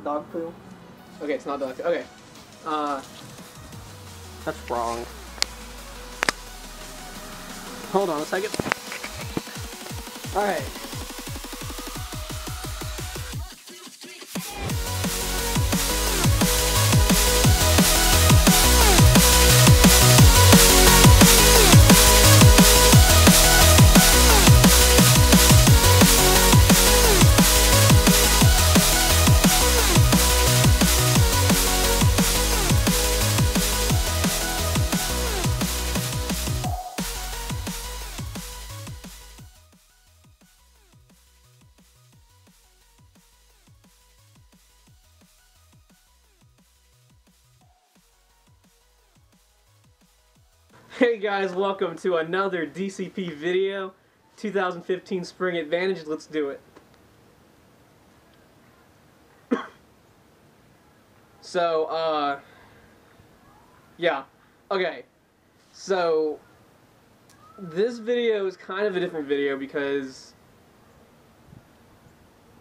dog poo. Okay, it's not dog. Okay. That's wrong. Hold on a second. Alright. Hey guys, welcome to another DCP video. 2015 Spring Advantage, let's do it. So, yeah. Okay. So, this video is kind of a different video because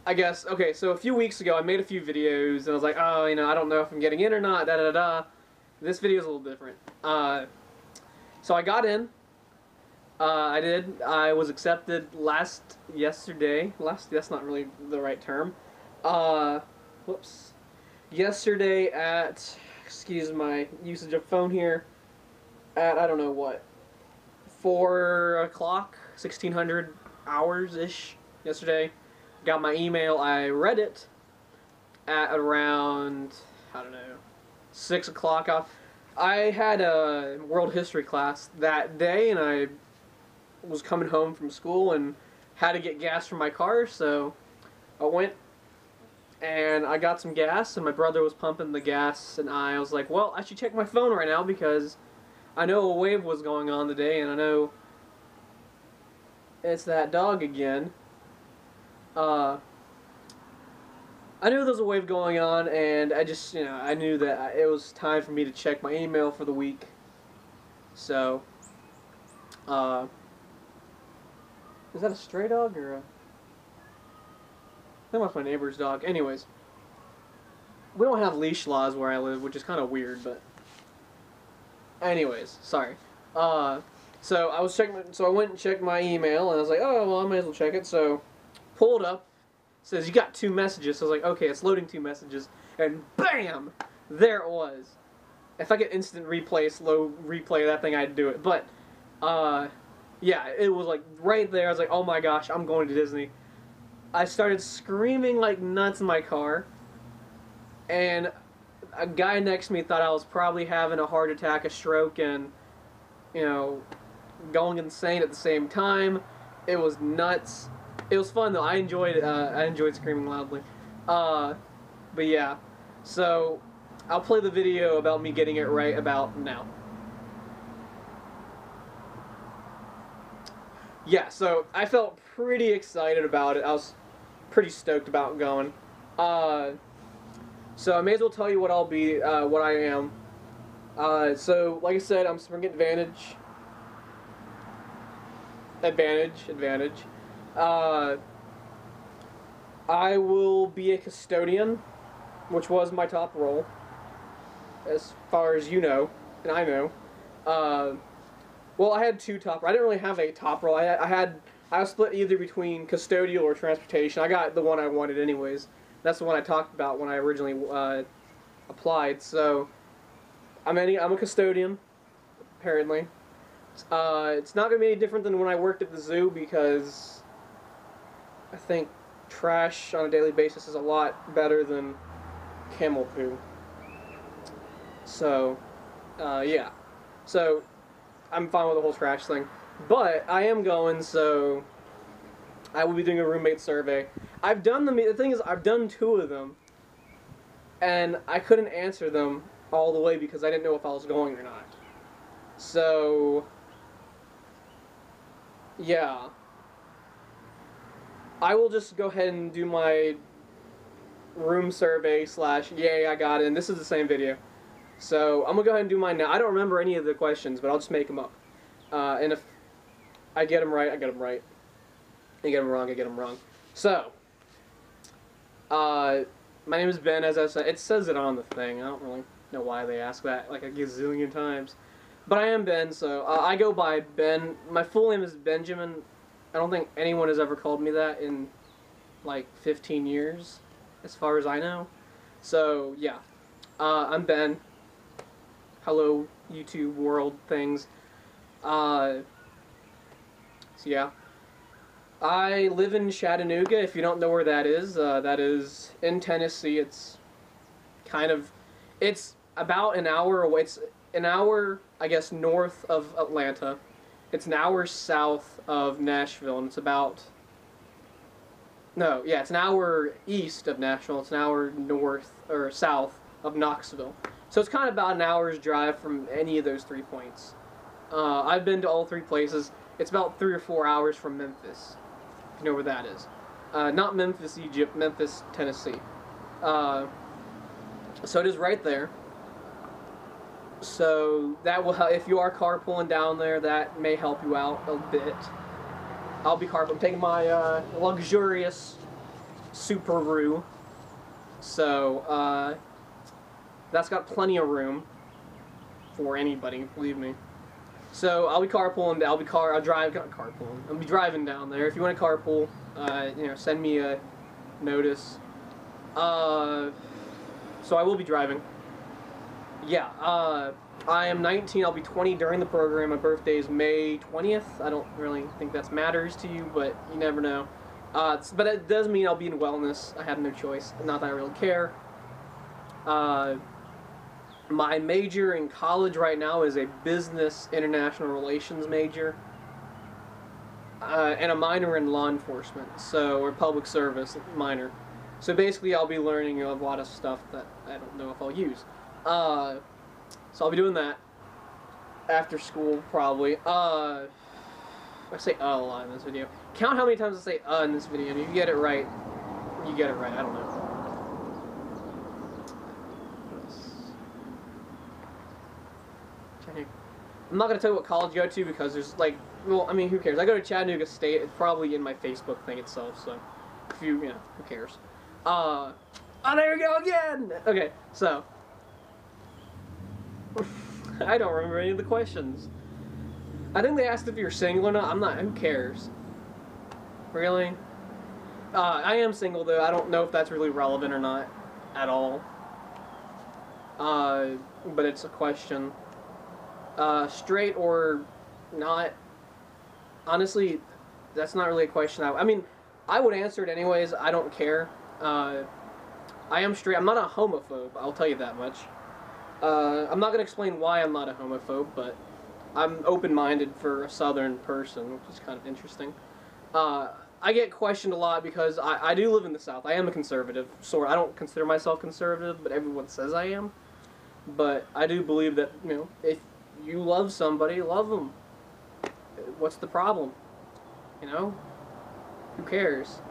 I guess, okay, so a few weeks ago I made a few videos and I was like, oh, you know, I don't know if I'm getting in or not, da-da-da-da. This video is a little different. So I got in. I did. I was accepted yesterday. That's not really the right term. Whoops. Yesterday at, excuse my usage of phone here, at, I don't know what, 4 o'clock, 1600 hours-ish yesterday. Got my email. I read it at around, I don't know, 6 o'clock. I had a world history class that day, and I was coming home from school and had to get gas for my car, so I went and I got some gas, and my brother was pumping the gas, and I was like, well, I should check my phone right now because I know a wave was going on today, and I know it's that dog again. I knew there was a wave going on, and I just, you know, I knew that it was time for me to check my email for the week. So, is that a stray dog or a... I think that's my neighbor's dog. Anyways, we don't have leash laws where I live, which is kind of weird, but... Anyways, sorry. So I was checking, so I went and checked my email, and I was like, oh, well, I might as well check it, so pulled up. Says you got 2 messages, so I was like, okay, it's loading 2 messages, and BAM! There it was. If I could instant replay, slow replay that thing, I'd do it. But, yeah, it was like right there. I was like, oh my gosh, I'm going to Disney. I started screaming like nuts in my car, and a guy next to me thought I was probably having a heart attack, a stroke, and, you know, going insane at the same time. It was nuts. It was fun though. I enjoyed screaming loudly. But yeah. So I'll play the video about me getting it right about now. Yeah, so I felt pretty excited about it. I was pretty stoked about going. So I may as well tell you what I'll be, what I am. So like I said, I'm Spring Advantage. I will be a custodian, which was my top role, as far as you know, and I know. Well, I had 2 top. I didn't really have a top role. I was split either between custodial or transportation. I got the one I wanted, anyways. That's the one I talked about when I originally applied. So I'm a custodian, apparently. It's not going to be any different than when I worked at the zoo because I think trash on a daily basis is a lot better than camel poo. So, yeah. So, I'm fine with the whole trash thing. But I am going, so I will be doing a roommate survey. The thing is, I've done 2 of them, and I couldn't answer them all the way because I didn't know if I was going or not. So, yeah. I will just go ahead and do my room survey / yay, I got it, and this is the same video. So, I'm going to go ahead and do mine now. I don't remember any of the questions, but I'll just make them up. And if I get them right, I get them right. I get them wrong, I get them wrong. So, My name is Ben, as I said. It says it on the thing. I don't really know why they ask that like a gazillion times. But I am Ben, so I go by Ben. My full name is Benjamin. I don't think anyone has ever called me that in like 15 years, as far as I know. So, yeah. I'm Ben. Hello, YouTube world things. So, yeah. I live in Chattanooga. If you don't know where that is in Tennessee. It's about an hour away. It's an hour, I guess, north of Atlanta. It's an hour south of Nashville, and it's about... No, yeah, it's an hour east of Nashville. It's an hour north, or south of Knoxville. So it's kind of about an hour's drive from any of those 3 points. I've been to all 3 places. It's about 3 or 4 hours from Memphis, if you know where that is. Not Memphis, Egypt, Memphis, Tennessee. So it is right there. So that will help. If you are carpooling down there, that may help you out a bit. I'll be carpooling. I'm taking my luxurious Subaru. So that's got plenty of room for anybody, believe me. So I'll be carpooling. I'll be driving down there. If you want to carpool, you know, send me a notice. So I will be driving. Yeah, I am 19, I'll be 20 during the program. My birthday is May 20th. I don't really think that matters to you, but you never know. But it does mean I'll be in wellness. I have no choice. Not that I really care. My major in college right now is a business international relations major. And a minor in law enforcement, or public service minor. So basically I'll be learning a lot of stuff that I don't know if I'll use. So I'll be doing that after school, probably. I say a lot in this video. Count how many times I say in this video, and if you get it right, you get it right. I don't know. I'm not going to tell you what college you go to because there's like, well, I mean, who cares? I go to Chattanooga State. It's probably in my Facebook thing itself, so if you know, who cares? Oh, there we go again! Okay, so... I don't remember any of the questions. I think they asked if you're single or not. I'm not. Who cares? Really? I am single, though. I don't know if that's really relevant or not at all. But it's a question. Straight or not? Honestly, that's not really a question. I mean, I would answer it anyways. I don't care. I am straight. I'm not a homophobe. I'll tell you that much. I'm not going to explain why I'm not a homophobe, but I'm open-minded for a southern person, which is kind of interesting. I get questioned a lot because I do live in the South. I am a conservative. I don't consider myself conservative, but everyone says I am. But I do believe that, you know, if you love somebody, love them. What's the problem? You know? Who cares?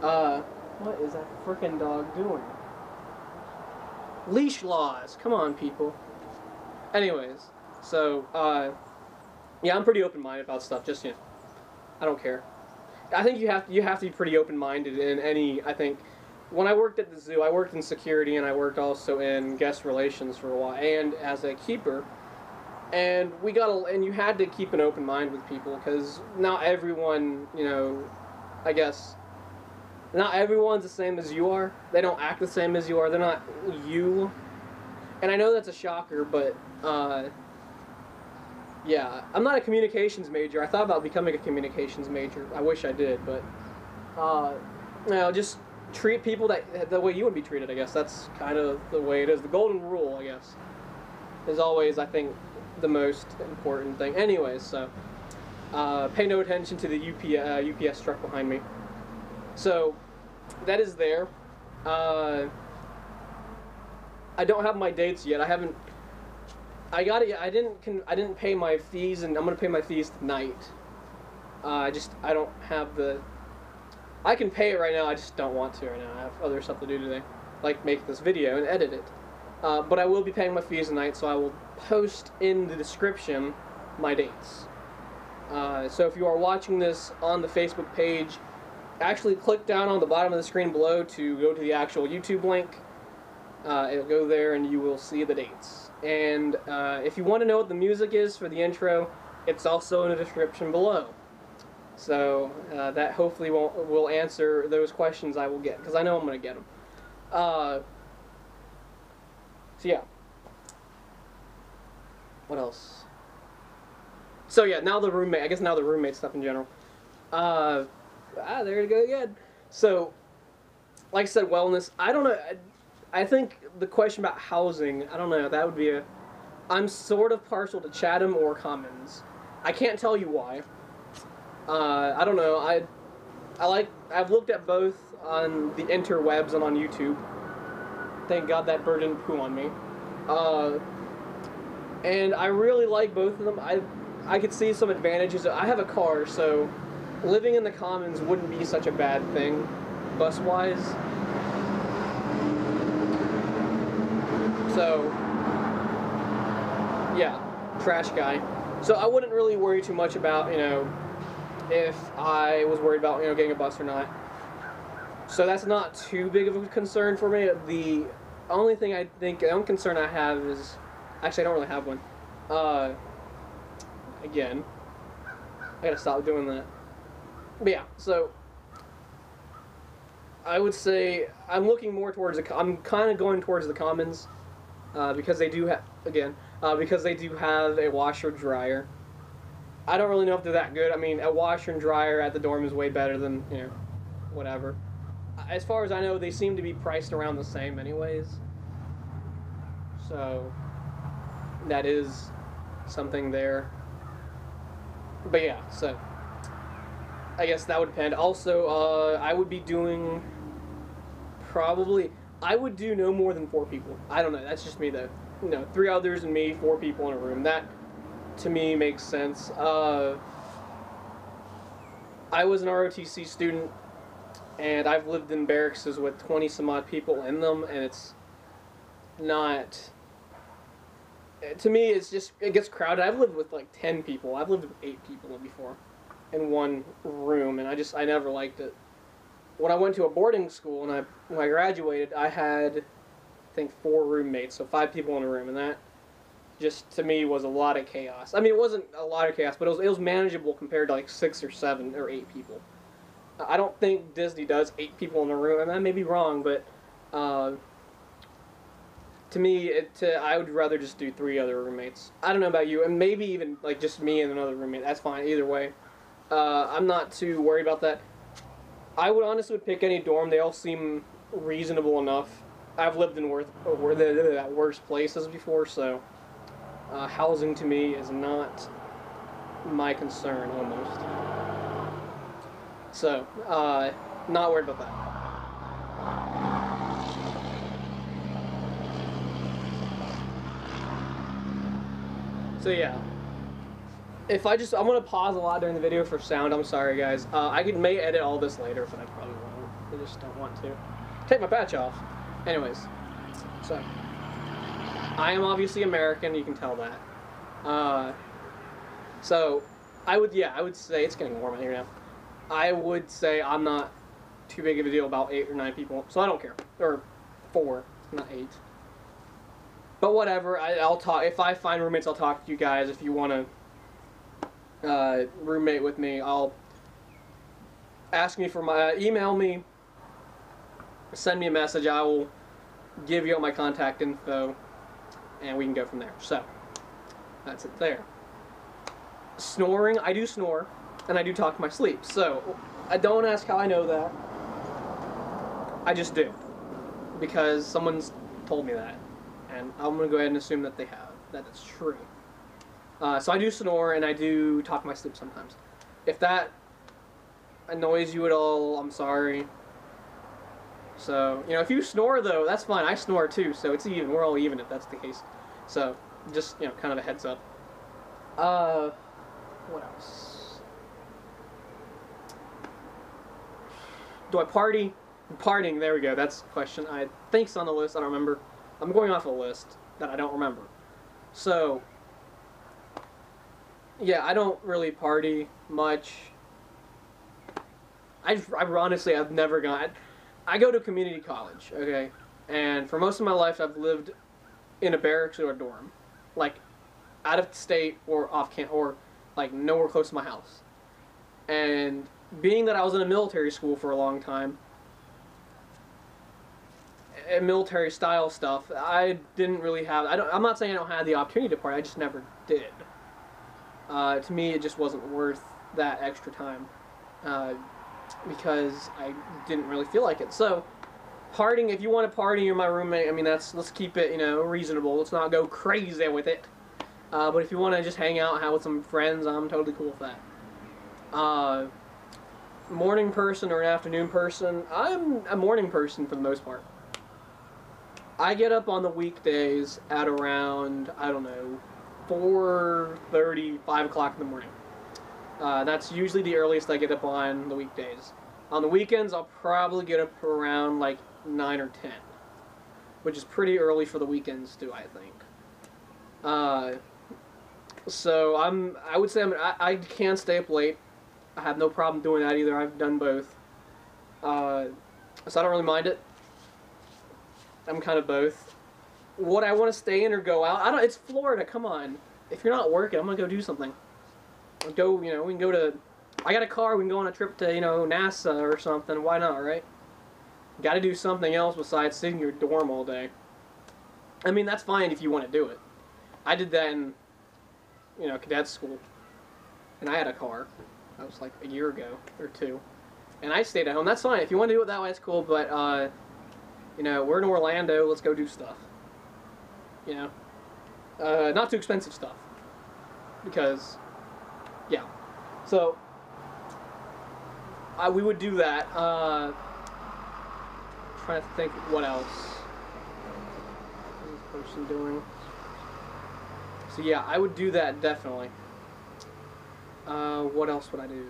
What is that frickin' dog doing? Leash laws. Come on, people. Anyways, so, yeah, I'm pretty open-minded about stuff. Just, you know, I don't care. I think you have to be pretty open-minded in any, I think, when I worked at the zoo, I worked in security and I worked also in guest relations for a while and as a keeper. And you had to keep an open mind with people because not everyone, you know, I guess, not everyone's the same as you are. They don't act the same as you are. They're not you. And I know that's a shocker, but, yeah. I'm not a communications major. I thought about becoming a communications major. I wish I did, but, you know, just treat people the way you would be treated, I guess. That's kind of the way it is. The golden rule, I guess, is always, I think, the most important thing. Anyways, so, pay no attention to the UPS truck behind me. So, that is there. I don't have my dates yet. I didn't pay my fees, and I'm gonna pay my fees tonight. I don't have I can pay it right now. I just don't want to right now. I have other stuff to do today, like make this video and edit it. But I will be paying my fees tonight, so I will post in the description my dates. So if you are watching this on the Facebook page, actually click down on the bottom of the screen below to go to the actual YouTube link. It'll go there and you will see the dates. And if you want to know what the music is for the intro, it's also in the description below. So that hopefully will answer those questions I will get, because I know I'm going to get them. So yeah. What else? So yeah, now the roommate. I guess now the roommate stuff in general. There you go again. So, like I said, wellness. I don't know. I think the question about housing, I don't know, that would be a... I'm sort of partial to Chatham or Commons. I can't tell you why. I don't know. I've looked at both on the interwebs and on YouTube. Thank God that bird didn't poo on me. And I really like both of them. I could see some advantages. I have a car, so living in the Commons wouldn't be such a bad thing, bus-wise. So, yeah, trash guy. So I wouldn't really worry too much about, you know, if I was worried about, you know, getting a bus or not. So that's not too big of a concern for me. The only thing I think, the only concern I have is, actually I don't really have one. Again, I gotta stop doing that. But yeah, so I would say I'm looking more towards I'm kind of going towards the Commons. Because they do have, again, because they do have a washer dryer. I don't really know if they're that good. I mean, a washer and dryer at the dorm is way better than, you know, whatever. As far as I know, they seem to be priced around the same anyways. So, that is something there. But yeah, so, I guess that would depend. Also, I would be doing probably... I would do no more than 4 people. I don't know. That's just me, though. You know, 3 others and me, 4 people in a room. That, to me, makes sense. I was an ROTC student, and I've lived in barracks with 20-some-odd people in them, and it's not... To me, it's just... It gets crowded. I've lived with, like, 10 people. I've lived with 8 people before in one room, and I never liked it. When I went to a boarding school and when I graduated, I had, I think, 4 roommates, so 5 people in a room, and that just, to me, was a lot of chaos. I mean, it wasn't a lot of chaos, but it was manageable compared to, like, 6 or 7 or 8 people. I don't think Disney does 8 people in a room, and I may be wrong, but to me, I would rather just do 3 other roommates. I don't know about you, and maybe even, like, just me and another roommate. That's fine, either way. I'm not too worried about that. I would honestly pick any dorm. They all seem reasonable enough. I've lived in worse places before, so housing to me is not my concern, almost. So, not worried about that. So yeah. I'm going to pause a lot during the video for sound. I'm sorry, guys. I may edit all this later, but I probably won't. I just don't want to. Take my patch off. Anyways. So. I am obviously American. You can tell that. So, I would say, it's getting warm out here now. I would say I'm not too big of a deal about 8 or 9 people. So I don't care. Or 4, not 8. But whatever. I'll talk. If I find roommates, I'll talk to you guys. If you want to roommate with me, I'll ask me for my email me, send me a message. I will give you all my contact info, and we can go from there. So that's it there. Snoring, I do snore, and I do talk in my sleep. So I don't ask how I know that. I just do, because someone's told me that, and I'm gonna go ahead and assume that it's true. So I do snore, and I do talk my sleep sometimes. If that annoys you at all, I'm sorry. So, you know, if you snore, though, that's fine. I snore, too, so it's even. We're all even if that's the case. So, just, you know, kind of a heads up. What else? Do I party? Partying, there we go. That's the question. I think it's on the list. I don't remember. I'm going off a list that I don't remember. So... yeah, I don't really party much. honestly, I've never gone. I go to community college, okay, and for most of my life, I've lived in a barracks or a dorm, like out of state or off camp or like nowhere close to my house. And being that I was in a military school for a long time, and military style stuff, I didn't really have. I'm not saying I don't have the opportunity to party. I just never did. To me, it just wasn't worth that extra time because I didn't really feel like it. So, partying. If you want to party, you're my roommate. I mean, let's keep it, reasonable. Let's not go crazy with it. But if you want to just hang out, have with some friends, I'm totally cool with that. Morning person or an afternoon person? I'm a morning person for the most part. I get up on the weekdays at around, I don't know, 4:30, 5 o'clock in the morning. That's usually the earliest I get up on the weekdays. On the weekends, I'll probably get up around like 9 or 10, which is pretty early for the weekends too, I think. So I would say I can stay up late. I have no problem doing that either. I've done both. So I don't really mind it. I'm kind of both. Would I want to stay in or go out? It's Florida. Come on. If you're not working, I'm gonna go do something. We can go to. I got a car. We can go on a trip to NASA or something. Why not, right? Got to do something else besides sitting in your dorm all day. I mean, that's fine if you want to do it. I did that in cadet school, and I had a car. That was like a year ago or two, and I stayed at home. That's fine if you want to do it that way. It's cool, but we're in Orlando. Let's go do stuff. Not too expensive stuff, because yeah. So we would do that. Trying to think what else. What's this person doing? So yeah, I would do that definitely. What else would I do?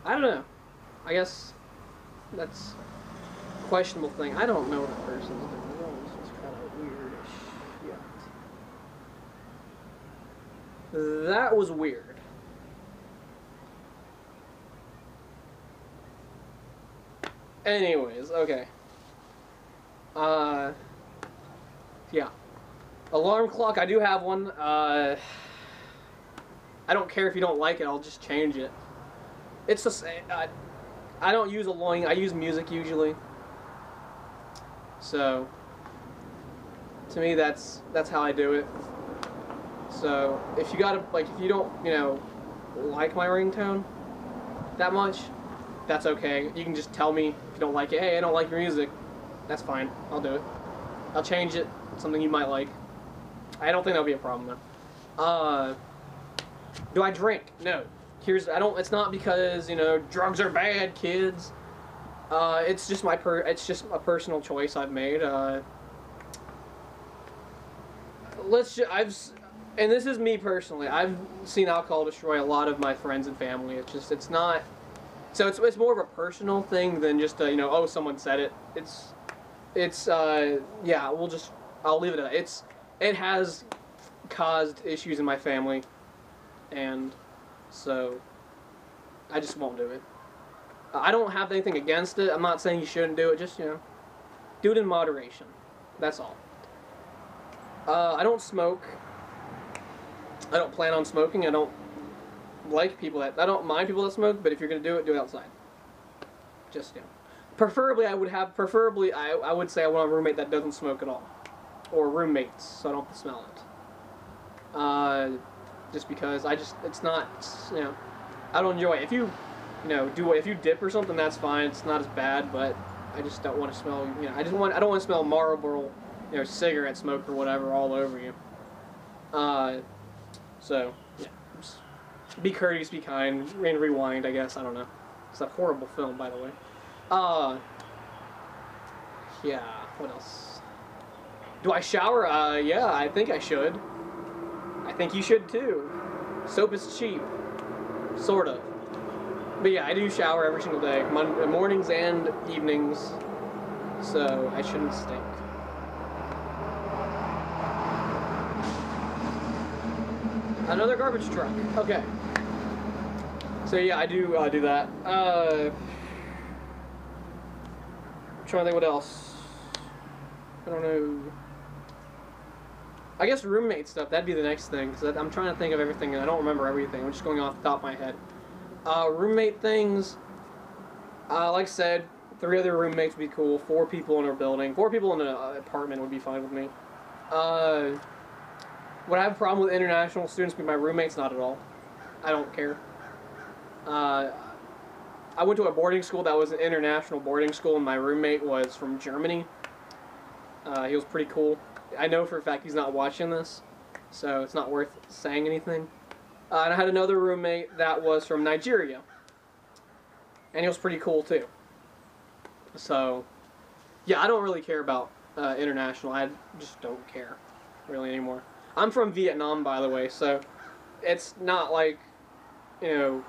I don't know. I guess that's a questionable thing. I don't know what that person's doing. This is kind of weird as shit. That was weird. Anyways, okay. Yeah. Alarm clock, I do have one. I don't care if you don't like it, I'll just change it. It's the same. I don't use I use music usually. So, to me, that's how I do it. So, if you don't, like my ringtone that much, that's okay. You can just tell me if you don't like it. Hey, I don't like your music. That's fine. I'll do it. I'll change it. Something you might like. I don't think that'll be a problem though. Do I drink? No. It's not because, drugs are bad, kids. It's just it's just a personal choice I've made. And this is me personally. I've seen alcohol destroy a lot of my friends and family. It's not. So it's more of a personal thing than just oh, someone said it. Yeah, I'll leave it at that. It has caused issues in my family, and so I just won't do it. I don't have anything against it. I'm not saying you shouldn't do it. Just do it in moderation. That's all. I don't smoke. I don't plan on smoking. I don't mind people that smoke, but if you're gonna do it outside. Just preferably I would say I want a roommate that doesn't smoke at all, or roommates, so I don't have to smell it. Just because it's not, I don't enjoy it. If you, if you dip or something, that's fine. It's not as bad, but I just don't want to smell. I don't want to smell Marlboro, cigarette smoke or whatever all over you. So yeah. Be courteous, be kind, and rewind, I guess. I don't know. It's a horrible film, by the way. Yeah, what else? Do I shower? Yeah, I think I should. I think you should too. Soap is cheap. Sort of. But yeah, I do shower every single day. Mornings and evenings. So I shouldn't stink. Another garbage truck. Okay. So So yeah, I do do that. I'm trying to think what else. I don't know. I guess roommate stuff, that'd be the next thing, because I'm trying to think of everything and I don't remember everything. I'm just going off the top of my head. Roommate things, like I said, 3 other roommates would be cool. 4 people in our building. 4 people in an apartment would be fine with me. Would I have a problem with international students being my roommates? Not at all. I don't care. I went to a boarding school that was an international boarding school, and my roommate was from Germany. He was pretty cool. I know for a fact he's not watching this, so it's not worth saying anything. And I had another roommate that was from Nigeria, and he was pretty cool too. So, yeah, I don't really care about international. I just don't care really anymore. I'm from Vietnam, by the way, so it's not like, you know,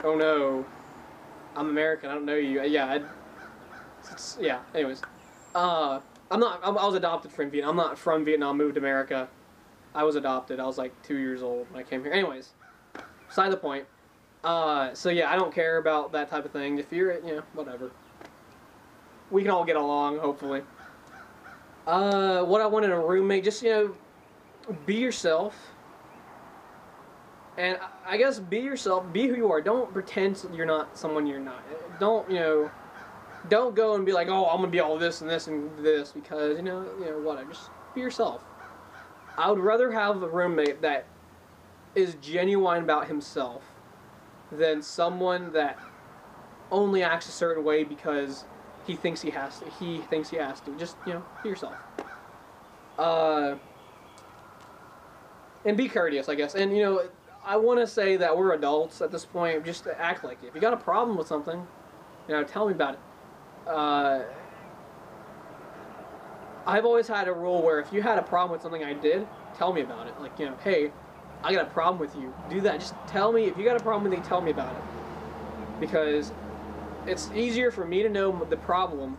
oh no, I'm American, I don't know you. Yeah, yeah. Anyways, I was adopted from Vietnam. I'm not from Vietnam. Moved to America. I was adopted. I was like 2 years old when I came here. Anyways, beside the point. So yeah, I don't care about that type of thing. If you're, you know, whatever. We can all get along, hopefully. What I want in a roommate, just, you know, be yourself. And I guess be yourself, be who you are. Don't pretend you're not someone you're not. Don't, you know, don't go and be like, oh, I'm going to be all this and this and this, because, you know, whatever. Just be yourself. I would rather have a roommate that is genuine about himself than someone that only acts a certain way because he thinks he has to. He thinks he has to. Just, you know, be yourself. And be courteous, I guess. And, you know, I want to say that we're adults at this point. Just act like it. If you got a problem with something, you know, tell me about it. I've always had a rule where if you had a problem with something I did, tell me about it. Like, you know, hey, I got a problem with you. Do that. Just tell me. If you got a problem with me, tell me about it. Because it's easier for me to know the problem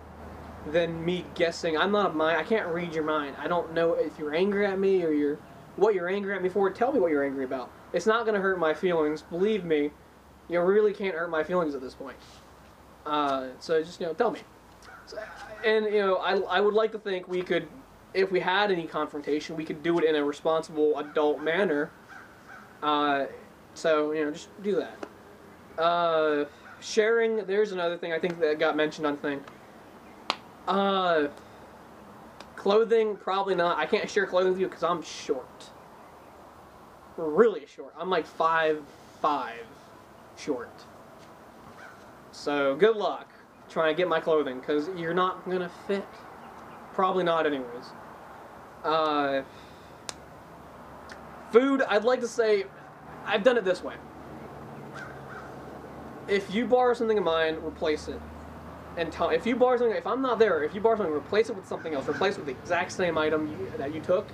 than me guessing. I'm not a mind. I can't read your mind. I don't know if you're angry at me or what you're angry at me for. Tell me what you're angry about. It's not going to hurt my feelings. Believe me, you really can't hurt my feelings at this point. So just, you know, tell me. So, and, you know, I would like to think we could, if we had any confrontation, we could do it in a responsible adult manner. So, you know, just do that. Sharing, there's another thing I think that got mentioned on the thing. Clothing, probably not. I can't share clothing with you because I'm short. Really short. I'm like 5'5" short. So, good luck trying to get my clothing, because you're not going to fit. Probably not anyways. Food, I'd like to say, I've done it this way. If you borrow something of mine, replace it. And if you borrow something, if I'm not there, if you borrow something, replace it with something else. Replace it with the exact same item that you took.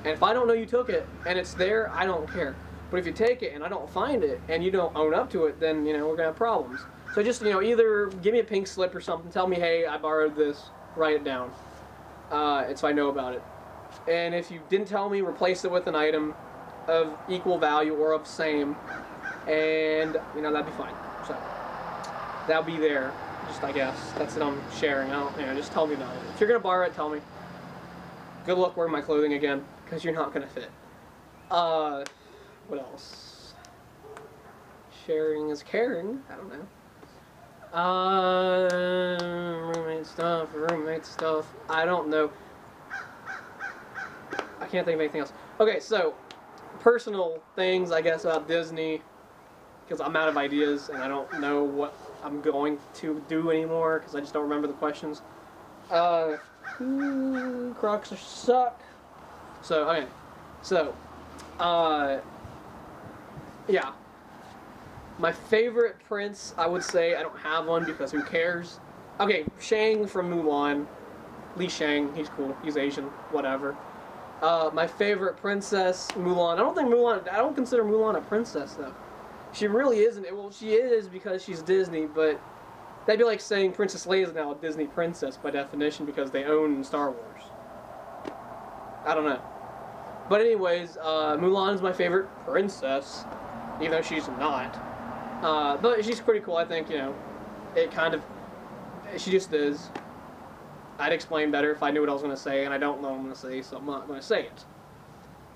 And if I don't know you took it, and it's there, I don't care. But if you take it, and I don't find it, and you don't own up to it, then, you know, we're going to have problems. So just, you know, either give me a pink slip or something, tell me, hey, I borrowed this, write it down. And so I know about it. And if you didn't tell me, replace it with an item of equal value or of same, and, you know, that'd be fine. So, that'll be there. Just, I guess, that's it I'm sharing. I don't, you know, just tell me about it. If you're going to borrow it, tell me. Good luck wearing my clothing again, because you're not going to fit. What else? Sharing is caring. I don't know. Roommate stuff. I don't know. I can't think of anything else. Okay, so, personal things, I guess, about Disney, because I'm out of ideas, and I don't know what I'm going to do anymore, because I just don't remember the questions. Crocs suck. So, okay. So, yeah. My favorite prince, I would say, I don't have one because who cares? Okay, Shang from Mulan. Li Shang, he's cool. He's Asian, whatever. My favorite princess, Mulan. I don't consider Mulan a princess, though. She really isn't. Well, she is because she's Disney, but that'd be like saying Princess Leia is now a Disney princess by definition because they own Star Wars. I don't know. But anyways, Mulan is my favorite princess. even though she's not. But she's pretty cool. I think, you know, it kind of, she just is. I'd explain better if I knew what I was going to say, and I don't know what I'm going to say, so I'm not going to say it.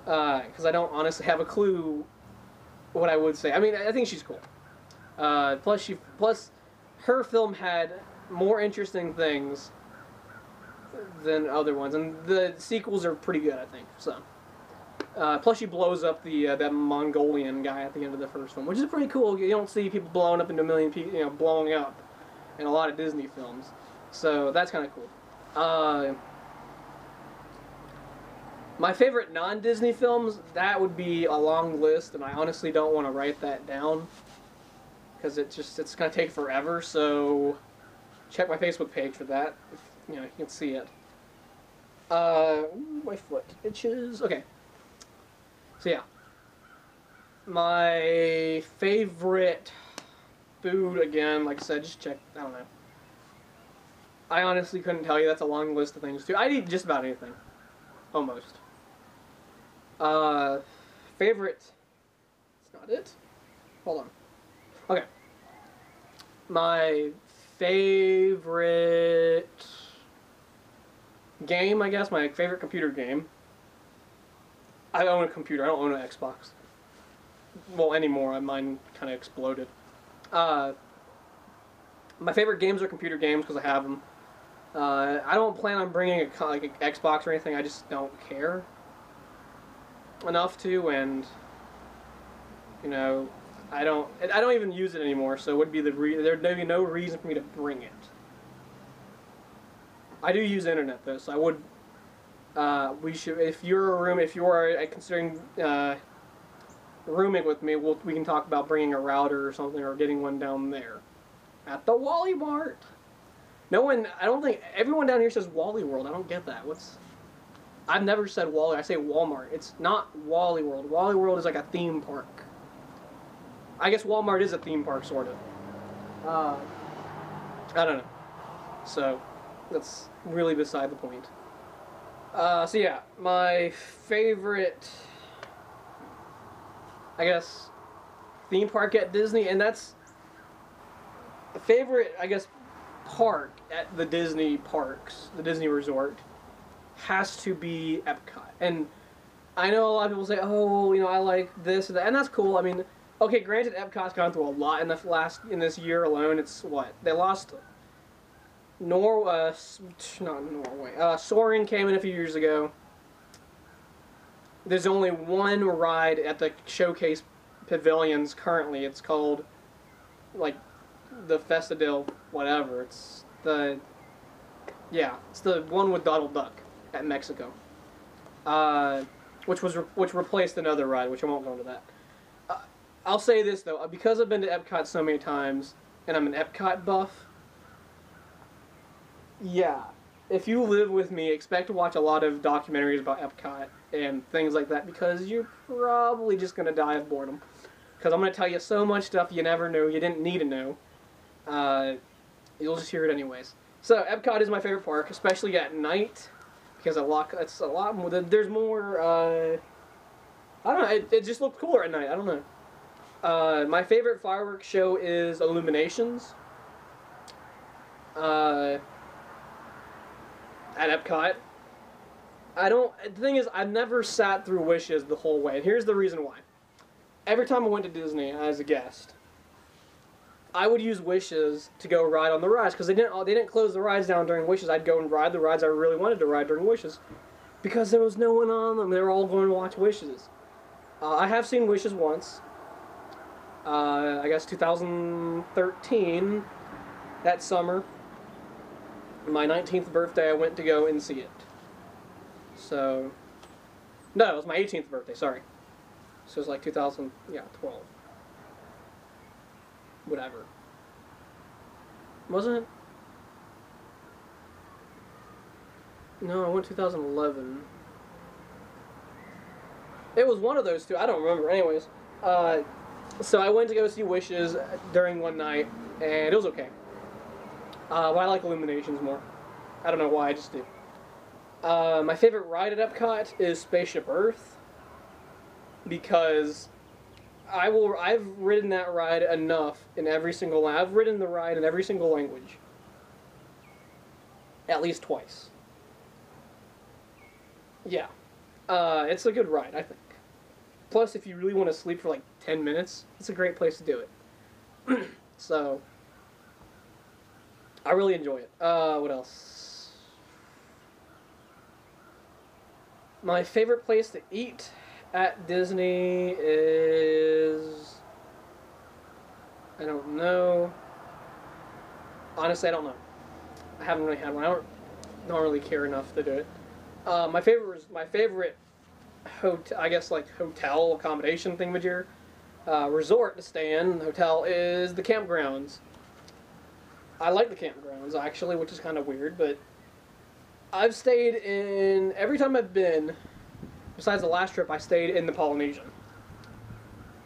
Because I don't honestly have a clue what I would say. I mean, I think she's cool. Plus, her film had more interesting things than other ones, and the sequels are pretty good, I think. So, plus she blows up that Mongolian guy at the end of the first film, which is pretty cool. You don't see people blowing up into a million people, you know, blowing up in a lot of Disney films. So that's kind of cool. My favorite non-Disney films, that would be a long list, and I honestly don't want to write that down because it's going to take forever. So check my Facebook page for that. If, you know, you can see it. My foot itches. Okay. So yeah, my favorite food, again, like I said, just check. I don't know. I honestly couldn't tell you. That's a long list of things too. I'd eat just about anything, almost. Favorite. That's not it. Hold on. Okay. My favorite game, I guess, my favorite computer game. I own a computer. I don't own an Xbox. Well, anymore. Mine kind of exploded. My favorite games are computer games because I have them. I don't plan on bringing an Xbox or anything. I just don't care enough to, and you know, I don't even use it anymore. So it would be there'd be no reason for me to bring it. I do use the internet though, so I would. We should, if you are considering rooming with me, we can talk about bringing a router or something, or getting one down there at the Wally Mart. No one, I don't think, everyone down here says Wally World. I don't get that. I've never said Wally, I say Walmart. It's not Wally World. Wally World is like a theme park. I guess Walmart is a theme park, sort of. I don't know. So, that's really beside the point. So yeah, my favorite, I guess, theme park at Disney, and that's the favorite, I guess, park at the Disney parks, the Disney Resort, has to be Epcot. And I know a lot of people say, oh, well, you know, I like this and that, and that's cool. I mean, okay, granted, Epcot's gone through a lot in this year alone. It's what? They lost Soaring came in a few years ago. There's only one ride at the showcase pavilions currently. It's called, like, the Festadel whatever. It's the one with Donald Duck at Mexico. Which replaced another ride, which I won't go into that. I'll say this though, because I've been to Epcot so many times, and I'm an Epcot buff. Yeah, if you live with me, expect to watch a lot of documentaries about Epcot and things like that, because you're probably just going to die of boredom. Because I'm going to tell you so much stuff you never knew, you didn't need to know. You'll just hear it anyways. So, Epcot is my favorite park, especially at night, because it's a lot more, there's more, I don't know, it just looks cooler at night, I don't know. My favorite fireworks show is Illuminations. At Epcot. The thing is, I've never sat through Wishes the whole way, and here's the reason why. Every time I went to Disney as a guest, I would use Wishes to go ride on the rides, because they didn't close the rides down during Wishes. I'd go and ride the rides I really wanted to ride during Wishes, because there was no one on them. They were all going to watch Wishes. I have seen Wishes once. I guess 2013, that summer. My 19th birthday, I went to go and see it. So, no, it was my 18th birthday, sorry. So it was like 2012. Whatever. Wasn't it? No, I went 2011. It was one of those two, I don't remember. Anyways, so I went to go see Wishes during one night, and it was okay. But I like Illuminations more. I don't know why, I just do. My favorite ride at Epcot is Spaceship Earth, because I've ridden that ride enough in every single. I've ridden the ride in every single language. At least twice. Yeah, it's a good ride, I think. Plus, if you really want to sleep for like 10 minutes, it's a great place to do it. So, I really enjoy it. What else? My favorite place to eat at Disney is... I don't know. Honestly, I don't know. I haven't really had one. I don't really care enough to do it. My favorite hotel, I guess, like hotel accommodation thingamajigger, resort to stay in, hotel, is the campgrounds. I like the campgrounds, actually, which is kind of weird, but I've stayed in, every time I've been, besides the last trip, I stayed in the Polynesian,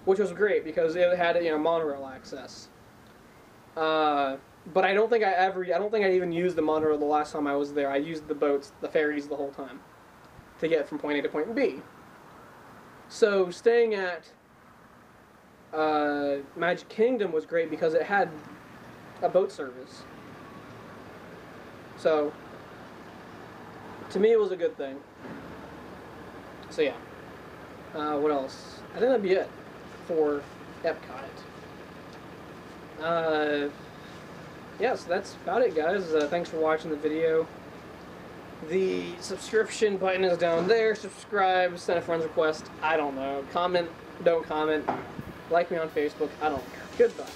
which was great because it had, monorail access. But I don't think I even used the monorail the last time I was there. I used the boats, the ferries, the whole time to get from point A to point B. So staying at Magic Kingdom was great because it had a boat service. So to me, it was a good thing. So yeah. What else? I think that'd be it for Epcot. Yeah, so that's about it, guys. Thanks for watching the video. The subscription button is down there. Subscribe, send a friend's request. I don't know. Comment, don't comment. Like me on Facebook. I don't care. Goodbye.